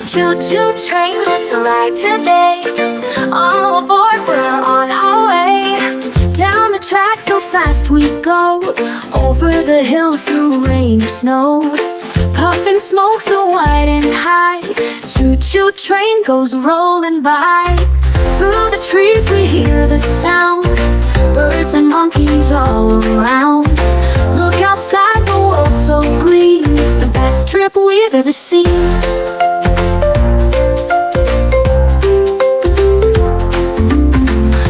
Choo choo train, let's ride today. All aboard, we're on our way. Down the track so fast we go, over the hills through rain or snow. Puffing smoke so wide and high, choo choo train goes rolling by. Through the trees we hear the sound, birds and monkeys all around. Look outside, the world's so green, it's the best trip we've ever seen.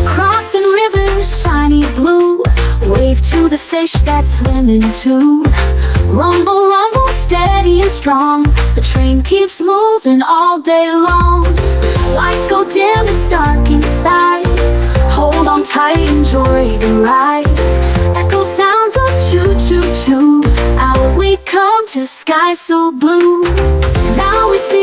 Crossing rivers, shiny blue, wave to the fish that's swimming too. Rumble, rumble, steady and strong, the train keeps moving all day long. Lights go dim, it's dark inside, hold on tight, enjoy the ride. Echo sounds of choo choo choo, out we come to skies so blue. Now we see